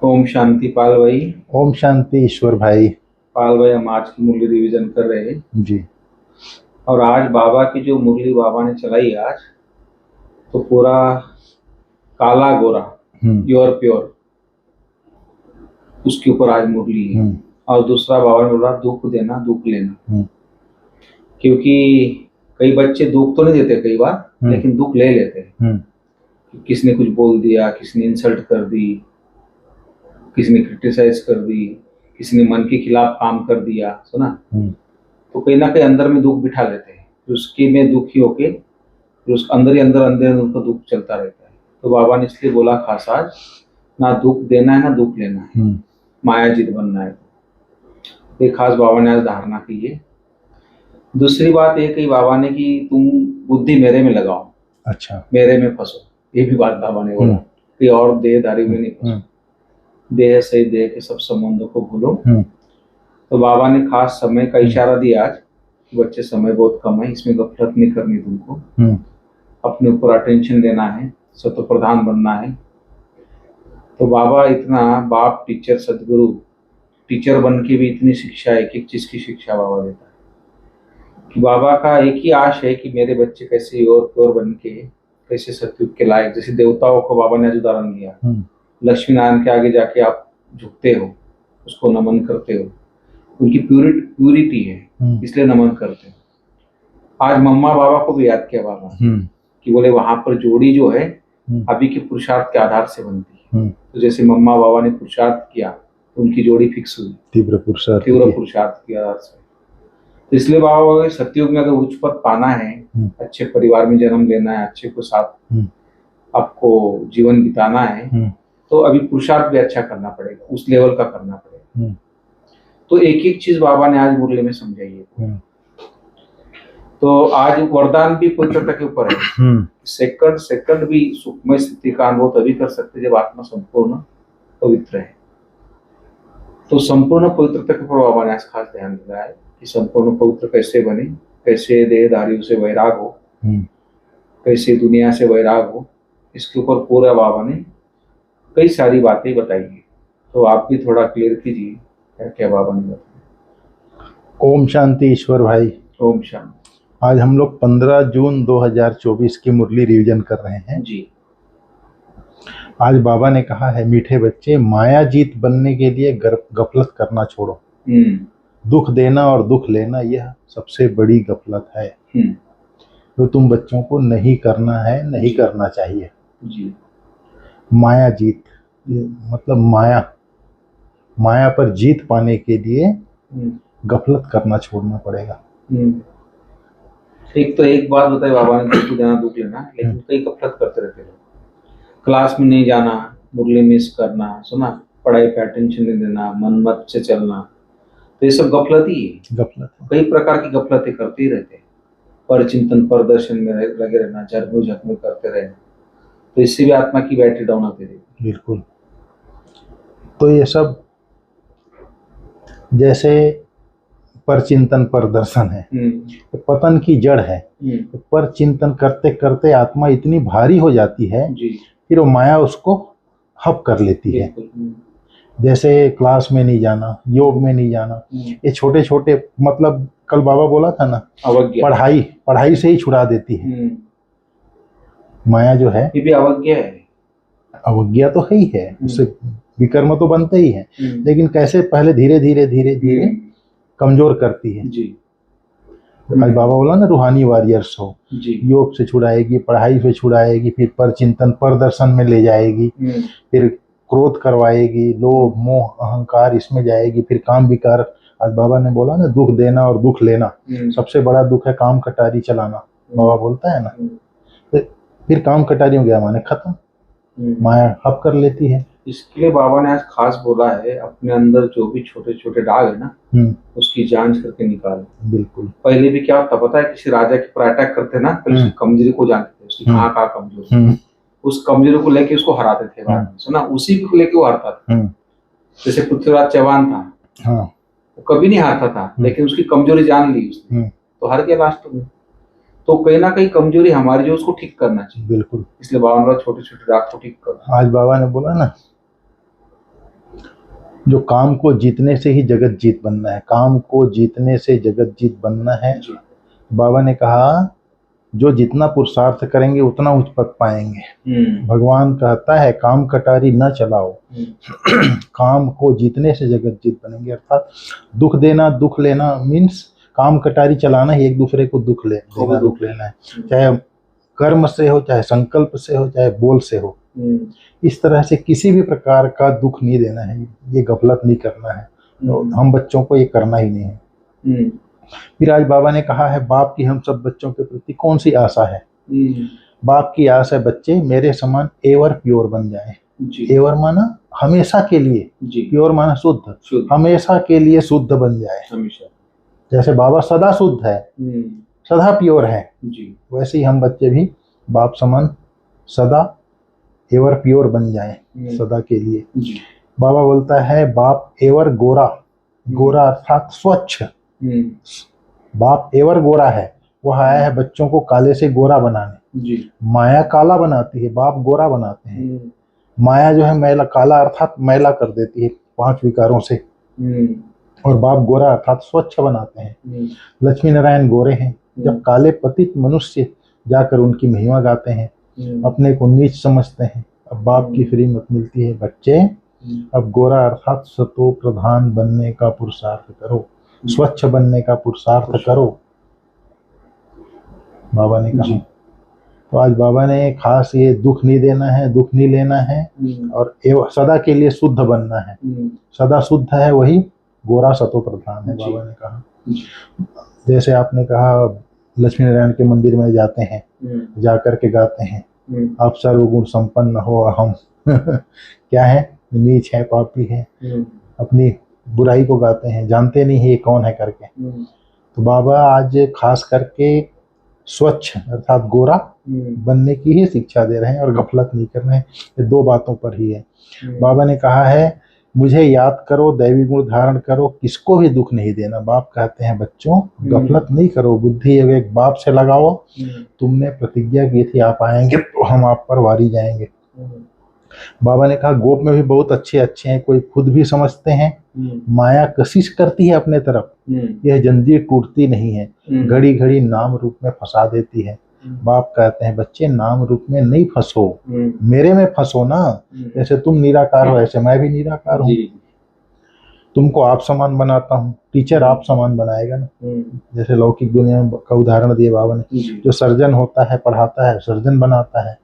ओम शांति पाल भाई। ओम शांति ईश्वर भाई। पाल भाई, हम आज की मुरली रिवीजन कर रहे हैं जी। और आज बाबा की जो मुरली बाबा ने चलाई आज, तो पूरा काला गोरा प्योर प्योर उसके ऊपर आज मुरली है। और दूसरा बाबा ने बोला दुख देना दुख लेना, क्योंकि कई बच्चे दुख तो नहीं देते कई बार, लेकिन दुख ले लेते हैं। किसने कुछ बोल दिया, किसने इंसल्ट कर दी, किसी ने क्रिटिसाइज कर दी, किसी ने मन के खिलाफ काम कर दिया, सुना, तो कहीं ना कहीं अंदर में दुख बिठा लेते हैं। फिर उसके में दुखी होके फिर उस अंदर ही अंदर अंदर उनका दुख चलता रहता है। तो बाबा ने इसलिए बोला खास आज, ना दुख देना है ना दुख लेना है, माया जीत बनना है। ये खास बाबा ने आज धारणा की है। दूसरी बात ये कही बाबा ने कि तुम बुद्धि मेरे में लगाओ, अच्छा, मेरे में फंसो। ये भी बात बाबा ने बोला कि और देहधारी में नहीं फंसो, देह से देह के सब संबंधों को भूलो। तो बाबा ने खास समय का इशारा दिया आज, बच्चे समय बहुत कम है, इसमें गफलत नहीं करनी तुमको, अपने ऊपर अटेंशन देना है, सत्व प्रधान बनना है। तो बाबा इतना बाप टीचर सदगुरु, टीचर बन के भी इतनी शिक्षा, एक एक चीज की शिक्षा बाबा देता है कि बाबा का एक ही आश है कि मेरे बच्चे कैसे और बन के कैसे सतयुग के लायक, जैसे देवताओं को बाबा ने आज उदाहरण दिया, लक्ष्मी नारायण के आगे जाके आप झुकते हो, उसको नमन करते हो, उनकी प्यूरिटी है इसलिए नमन करते हो। आज मम्मा बाबा को भी याद किया बाबा कि बोले वहां पर जोड़ी जो है अभी के पुरुषार्थ के आधार से बनती है। तो जैसे मम्मा बाबा ने पुरुषार्थ किया तो उनकी जोड़ी फिक्स हुई, तीव्र पुरुषार्थ के आधार से। तो इसलिए बाबा सतयुग में अगर उच्च पद पाना है, अच्छे परिवार में जन्म लेना है, अच्छे को साथ आपको जीवन बिताना है, तो अभी पुरुषार्थ भी अच्छा करना पड़ेगा, उस लेवल का करना पड़ेगा। तो एक एक चीज बाबा ने आज मुरली में समझाई है। तो आज वरदान भी पवित्रता के ऊपर है। सेकंड भी सुखमय स्थिति का अनुभव तभी कर सकते जब आत्मा संपूर्ण पवित्र है। तो संपूर्ण पवित्रता के ऊपर बाबा ने आज खास ध्यान दिया है कि संपूर्ण पवित्र कैसे बने, कैसे देहधारियों से वैराग हो, कैसे दुनिया से वैराग हो, इसके ऊपर पूरा बाबा ने कई सारी बातें बताई है। तो आप भी थोड़ा क्लियर कीजिए क्या बाबा ने बताया। ओम शांति ईश्वर भाई। ओम शांति। आज हम लोग 15 जून 2024 की मुरली रिवीजन कर रहे हैं जी। आज बाबा ने कहा है, मीठे बच्चे, माया जीत बनने के लिए गफलत करना छोड़ो। दुख देना और दुख लेना यह सबसे बड़ी गफलत है, जो तुम बच्चों को नहीं करना है, नहीं करना चाहिए। जी। माया जीत मतलब माया पर जीत पाने के लिए गफलत करना छोड़ना पड़ेगा। एक तो एक बात बताई बाबा ने, दुख देना दुख लेना, लेकिन कई गफलत करते रहते लोग। क्लास में नहीं जाना, मुरली मिस करना, सुना, पढ़ाई पे अटेंशन नहीं देना, मन मत से चलना, तो ये सब गफलत ही है। गफलत कई प्रकार की गफलतें करते ही रहते हैं। पर चिंतन पर दर्शन में लगे रहना, झकमू करते रहना, तो इससे भी आत्मा की बैटरी डाउन होती रहेगी। बिल्कुल। तो ये सब जैसे पर चिंतन पर दर्शन है, पतन की जड़ है। पर चिंतन करते करते आत्मा इतनी भारी हो जाती है, फिर वो माया उसको हप कर लेती है। जैसे क्लास में नहीं जाना, योग में नहीं जाना, ये छोटे छोटे, मतलब कल बाबा बोला था ना, पढ़ाई से ही छुड़ा देती है माया जो है। ये भी अवज्ञा है। अवज्ञा तो है ही है, उससे विकर्म तो बनते ही है, लेकिन कैसे पहले धीरे धीरे धीरे धीरे कमजोर करती है। जी। आज बाबा बोला ना, रूहानी वॉरियर्स हो, योग से छुड़ाएगी, पढ़ाई से छुड़ाएगी, फिर पर चिंतन पर दर्शन में ले जाएगी, फिर क्रोध करवाएगी, लोभ मोह अहंकार इसमें जाएगी, फिर काम विकार। आज बाबा ने बोला ना, दुख देना और दुख लेना सबसे बड़ा दुख है, काम कटारी चलाना। बाबा बोलता है ना, तो फिर काम कटारी हो गया माने खत्म, माया हप कर लेती है। इसके लिए बाबा ने आज खास बोला है, अपने अंदर जो भी छोटे छोटे दाग है ना, उसकी जांच करके निकालो। बिल्कुल। पहले भी क्या होता पता है, किसी राजा के ऊपर अटैक करते ना, पहले उसकी कमजोरी को जानते थे, उसकी कहाँ कमजोरी, उस कमजोरी को लेके उसको हराते थे बाद में, सुना, उसी को लेके वो हारता था। जैसे पृथ्वीराज चौहान था, वो कभी नहीं हारता था, लेकिन उसकी कमजोरी जान ली उसने, तो हार गया लास्ट में। तो कहीं ना कहीं कमजोरी हमारी जो, उसको ठीक करना चाहिए। बिल्कुल। इसलिए बाबा ने छोटे छोटे दाग को ठीक करो। आज बाबा ने बोला ना, जो काम को जीतने से ही जगत जीत बनना है, काम को जीतने से जगत जीत बनना है। बाबा ने कहा जो जितना पुरुषार्थ करेंगे उतना उच्च पद पाएंगे। भगवान कहता है काम कटारी न चलाओ, काम को जीतने से जगत जीत बनेंगे। अर्थात दुख देना दुख लेना मीन्स काम कटारी चलाना ही, एक दूसरे को दुख देना दुख लेना है, चाहे कर्म से हो, चाहे संकल्प से हो, चाहे बोल से हो। इस तरह से किसी भी प्रकार का दुख नहीं देना है, ये गफलत नहीं करना है। तो हम बच्चों को ये करना ही नहीं है। फिर आज बाबा ने कहा है बाप की हम सब बच्चों के प्रति कौन सी आशा है। बाप की आशा है बच्चे मेरे समान एवर प्योर बन जाए। एवर माना हमेशा के लिए, प्योर माना शुद्ध, हमेशा के लिए शुद्ध बन जाए। जैसे बाबा सदा शुद्ध है, सदा प्योर है, वैसे ही हम बच्चे भी बाप समान सदा एवर प्योर बन जाएं, सदा के लिए। बाबा बोलता है बाप एवर गोरा, गोरा अर्थात स्वच्छ। बाप एवर गोरा है, वह आया है बच्चों को काले से गोरा बनाने। माया काला बनाती है, बाप गोरा बनाते हैं। माया जो है मैला, काला अर्थात मैला कर देती है 5 विकारों से, और बाप गोरा अर्थात स्वच्छ बनाते हैं। लक्ष्मी नारायण गोरे हैं, जब काले पतित मनुष्य जाकर उनकी महिमा गाते हैं, अपने को नीच समझते हैं। अब बाप की फ्री मत मिलती है बच्चे, अब गोरा अर्थात सतो प्रधान बनने का पुरुषार्थ करो, स्वच्छ बनने का पुरुषार्थ करो, बाबा ने कहा। तो आज बाबा ने खास ये दुख नहीं देना है, दुख नहीं लेना है, और सदा के लिए शुद्ध बनना है। सदा शुद्ध है वही गोरा सतो प्रधान है, बाबा ने कहा। जैसे आपने कहा लक्ष्मी नारायण के मंदिर में जाते हैं, जाकर के गाते हैं आप सर्वगुण संपन्न हो, हम क्या है, नीच है, पापी है, अपनी बुराई को गाते हैं, जानते नहीं है ये कौन है करके। तो बाबा आज खास करके स्वच्छ अर्थात गोरा बनने की ही शिक्षा दे रहे हैं, और गफलत नहीं कर रहे हैं। ये 2 बातों पर ही है। बाबा ने कहा है मुझे याद करो, दैवी गुण धारण करो, किसको भी दुख नहीं देना। बाप कहते हैं बच्चों गफलत नहीं करो, बुद्धि एक बाप से लगाओ। तुमने प्रतिज्ञा की थी आप आएंगे तो हम आप पर वारी जाएंगे। बाबा ने कहा गोप में भी बहुत अच्छे अच्छे हैं, कोई खुद भी समझते हैं, माया कशिश करती है अपने तरफ, यह जंजीर टूटती नहीं है, घड़ी घड़ी नाम रूप में फंसा देती है। बाप कहते हैं बच्चे नाम रूप में नहीं फंसो, मेरे में फंसो ना। जैसे तुम निराकार हो ऐसे मैं भी निराकार हूँ, तुमको आप समान बनाता हूँ, टीचर आप समान बनाएगा ना। जैसे लौकिक दुनिया का उदाहरण दिए बाबा ने, जो सर्जन होता है पढ़ाता है, सर्जन बनाता है।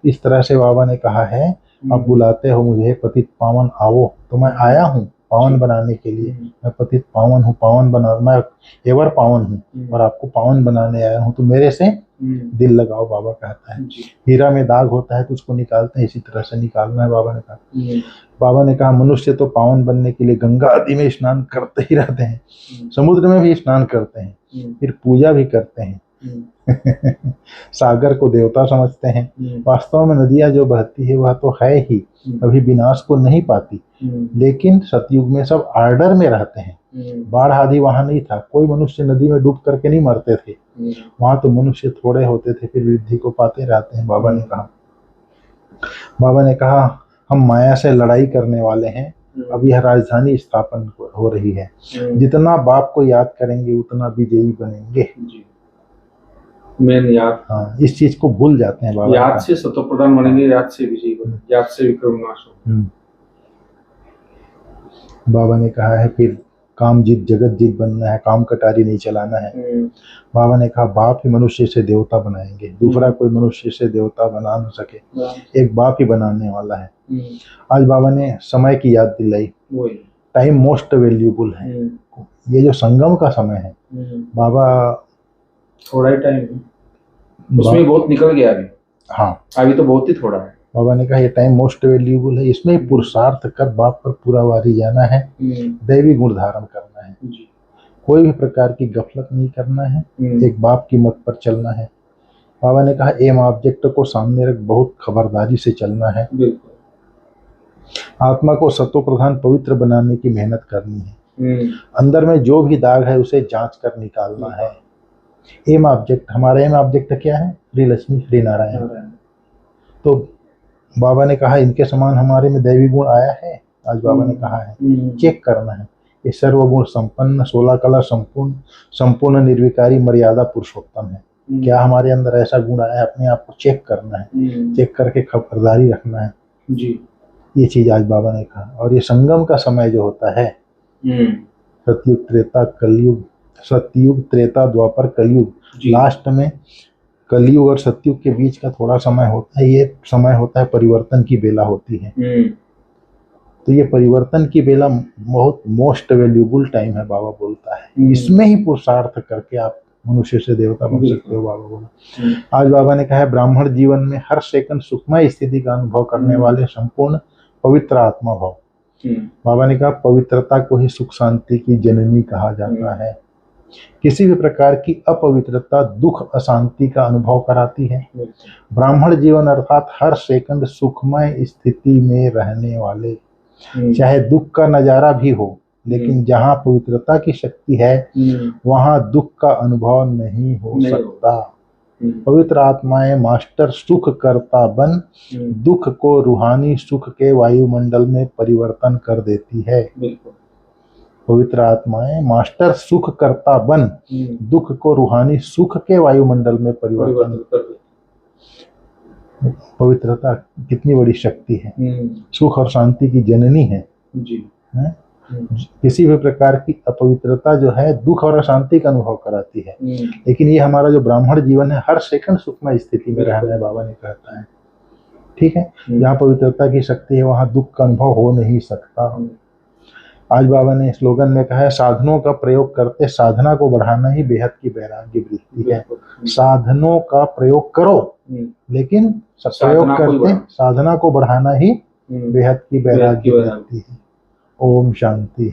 इस तरह से बाबा ने कहा है अब बुलाते हो मुझे पतित पावन आओ, तो मैं आया हूँ पावन बनाने के लिए। मैं पतित पावन हूँ, पावन बना, मैं एवर पावन हूँ और आपको पावन बनाने आया हूँ, तो मेरे से दिल लगाओ। बाबा कहता है हीरा में दाग होता है तो उसको निकालते हैं, इसी तरह से निकालना है। बाबा ने कहा, बाबा ने कहा मनुष्य तो पावन बनने के लिए गंगा आदि में स्नान करते ही रहते हैं, समुद्र में भी स्नान करते हैं, फिर पूजा भी करते हैं। सागर को देवता समझते हैं। वास्तव में नदियां जो बहती है वह तो है ही, कभी विनाश को नहीं पाती, लेकिन सतयुग में सब आर्डर में रहते हैं। बाढ़ आदि वहां नहीं था, कोई मनुष्य नदी में डूब करके नहीं मरते थे, वहां तो मनुष्य थोड़े होते थे, फिर वृद्धि को पाते रहते हैं। बाबा ने कहा हम माया से लड़ाई करने वाले हैं, अब यह राजधानी स्थापन हो रही है, जितना बाप को याद करेंगे उतना विजयी बनेंगे। मेन याद, हाँ, इस चीज को भूल जाते हैं बाबा। याद से सतोप्रधान बनेंगे, याद से विजयी बनेंगे, याद से विक्रमनाश हो। बाबा ने कहा है फिर काम जीत जगत जीत बनना है, काम कटारी नहीं चलाना है। बाबा ने कहा बाप ही मनुष्य से देवता बनाएंगे, दूसरा कोई मनुष्य से देवता बना न सके, एक बाप ही बनाने वाला है। आज बाबा ने समय की याद दिलाई, टाइम मोस्ट वैल्यूबल है। ये जो संगम का समय है, बाबा थोड़ा ही टाइम है, उसमें बहुत निकल गया अभी। हाँ, अभी तो बहुत ही थोड़ा है। बाबा ने कहा ये टाइम मोस्ट वैल्यूबल है, इसमें पुरुषार्थ कर बाप पर पूरा वारी जाना है, दैवी गुण धारण करना है, कोई भी प्रकार की गफलत नहीं करना है, एक बाप की मत पर चलना है। बाबा ने कहा एम ऑब्जेक्ट को सामने रख बहुत खबरदारी से चलना है, आत्मा को सत्व प्रधान पवित्र बनाने की मेहनत करनी है, अंदर में जो भी दाग है उसे जांच कर निकालना है। एम ऑब्जेक्ट, हमारा एम ऑब्जेक्ट क्या है? श्री लक्ष्मी श्री नारायण। तो बाबा ने कहा इनके समान हमारे में दैवी गुण आया है, आज बाबा ने कहा है, चेक करना है। ये सर्वगुण संपन्न 16 कला संपूर्ण निर्विकारी मर्यादा पुरुषोत्तम है। क्या हमारे अंदर ऐसा गुण आया है, अपने आप को चेक करना है, चेक करके खबरदारी रखना है जी। ये चीज आज बाबा ने कहा। और ये संगम का समय जो होता है, सतयुग त्रेता कलयुग, सतयुग त्रेता द्वापर कलयुग, लास्ट में कलयुग और सतयुग के बीच का थोड़ा समय होता है, ये समय होता है परिवर्तन की बेला होती है। तो ये परिवर्तन की बेला बहुत मोस्ट वैल्यूबल टाइम है, बाबा बोलता है। इसमें ही पुरुषार्थ करके आप मनुष्य से देवता बन सकते हो, बाबा बोला। आज बाबा ने कहा है, ब्राह्मण जीवन में हर सेकंड सुखमय स्थिति का अनुभव करने वाले संपूर्ण पवित्र आत्मा भाव। बाबा ने कहा, पवित्रता को ही सुख शांति की जननी कहा जाता है। किसी भी प्रकार की अपवित्रता दुख अशांति का अनुभव कराती है। ब्राह्मण जीवन अर्थात हर सेकंड सुखमय स्थिति में रहने वाले, चाहे दुख का नजारा भी हो, लेकिन जहाँ पवित्रता की शक्ति है वहाँ दुख का अनुभव नहीं हो सकता। पवित्र आत्माएं मास्टर सुख करता बन दुख को रूहानी सुख के वायुमंडल में परिवर्तन कर देती है। पवित्र आत्माएं मास्टर सुख करता बन दुख को रूहानी सुख के वायुमंडल में परिवर्तन कर। पवित्रता कितनी बड़ी शक्ति है, सुख और शांति की जननी है जी। है? किसी भी प्रकार की अपवित्रता जो है दुख और अशांति का अनुभव कराती है, लेकिन ये हमारा जो ब्राह्मण जीवन है हर सेकंड सुखमय स्थिति में रहना है, बाबा ने कहता है। ठीक है, जहाँ पवित्रता की शक्ति है वहाँ दुख का अनुभव हो नहीं सकता। आज बाबा ने स्लोगन में कहा है, साधनों का प्रयोग करते साधना को बढ़ाना ही बेहद की वैराग्य वृत्ति है। साधनों का प्रयोग करो, लेकिन प्रयोग करते साधना को बढ़ाना ही बेहद की वैराग्य वृत्ति है। ओम शांति।